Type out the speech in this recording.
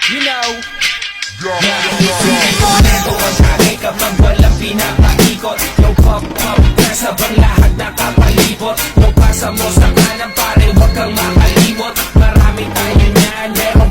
You know. Ito ang tagay kapag walang pinapaikot. Yo pop pop, nasa bang lahat nakapalibot. Yo pasa mo sa kanan pare, huwag kang makalimot. Marami tayo niyan, meron